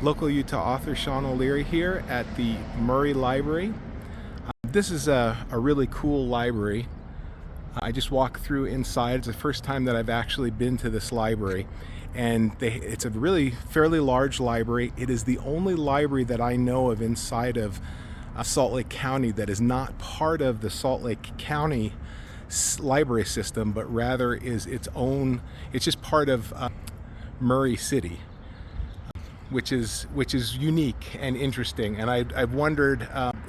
Local Utah author Sean O'Leary here at the Murray Library. This is a really cool library. I just walked through inside. It's the first time that I've actually been to this library, and it's a really fairly large library. It is the only library that I know of inside of Salt Lake County that is not part of the Salt Lake County library system, but rather is its own. It's just part of Murray City, which is unique and interesting, and I've wondered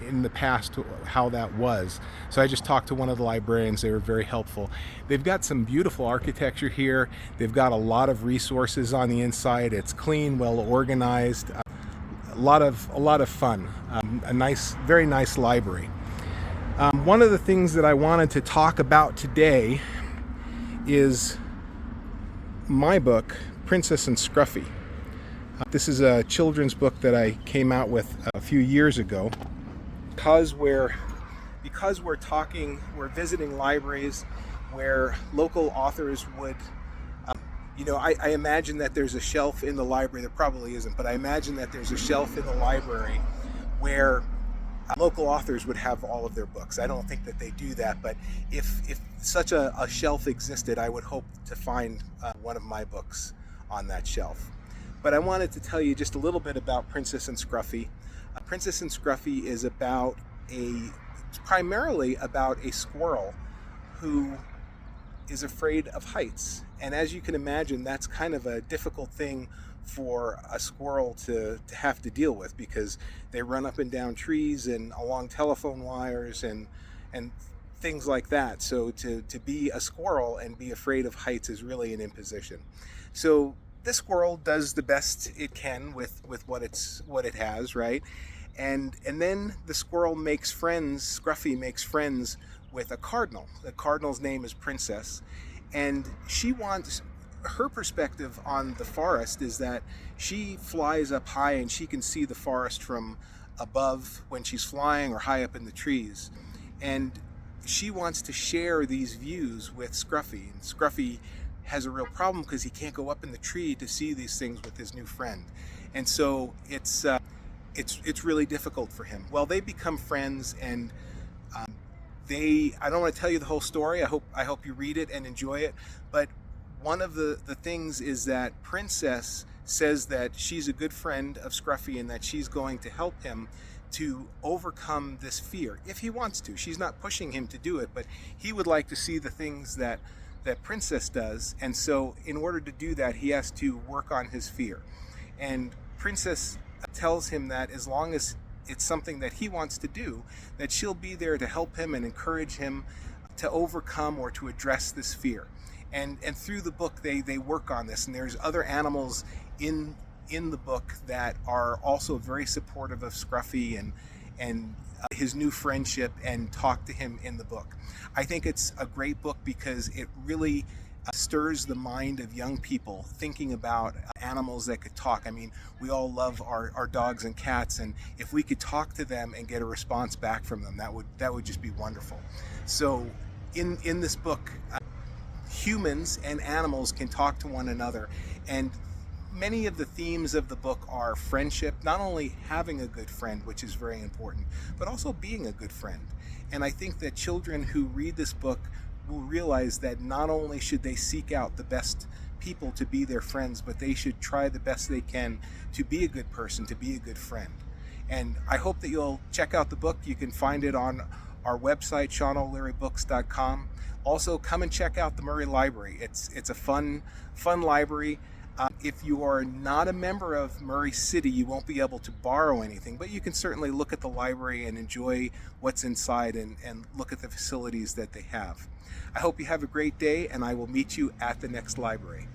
in the past how that was. So I just talked to one of the librarians. They were very helpful. They've got some beautiful architecture here. They've got a lot of resources on the inside. It's clean, well organized, a lot of fun. Very nice library. One of the things that I wanted to talk about today is my book, Princess and Scruffy. This is a children's book that I came out with a few years ago. Because we're visiting libraries where local authors would, I imagine that there's a shelf in the library. There probably isn't, but I imagine that there's a shelf in the library where local authors would have all of their books. I don't think that they do that, but if such a shelf existed, I would hope to find one of my books on that shelf. But I wanted to tell you just a little bit about Princess and Scruffy. Princess and Scruffy is primarily about a squirrel who is afraid of heights. And as you can imagine, that's kind of a difficult thing for a squirrel to have to deal with, because they run up and down trees and along telephone wires and things like that. So to be a squirrel and be afraid of heights is really an imposition. So this squirrel does the best it can with what it has, right? And then the squirrel makes friends. Scruffy makes friends with a cardinal. The cardinal's name is Princess, and her perspective on the forest is that she flies up high and she can see the forest from above when she's flying or high up in the trees, and she wants to share these views with Scruffy. And Scruffy has a real problem because he can't go up in the tree to see these things with his new friend, and so it's really difficult for him. Well, they become friends, and I don't want to tell you the whole story. I hope you read it and enjoy it. But one of the things is that Princess says that she's a good friend of Scruffy and that she's going to help him to overcome this fear if he wants to. She's not pushing him to do it, but he would like to see the things that Princess does, and so in order to do that, he has to work on his fear. And Princess tells him that as long as it's something that he wants to do, that she'll be there to help him and encourage him to overcome or to address this fear. And through the book, they work on this, and there's other animals in the book that are also very supportive of Scruffy and his new friendship, and talk to him in the book. I think it's a great book because it really stirs the mind of young people thinking about animals that could talk. I mean, we all love our dogs and cats, and if we could talk to them and get a response back from them, that would just be wonderful. So in this book, humans and animals can talk to one another, and many of the themes of the book are friendship, not only having a good friend, which is very important, but also being a good friend. And I think that children who read this book will realize that not only should they seek out the best people to be their friends, but they should try the best they can to be a good person, to be a good friend. And I hope that you'll check out the book. You can find it on our website, SeanO'LearyBooks.com. Also, come and check out the Murray Library. It's a fun library. If you are not a member of Murray City, you won't be able to borrow anything, but you can certainly look at the library and enjoy what's inside and look at the facilities that they have. I hope you have a great day, and I will meet you at the next library.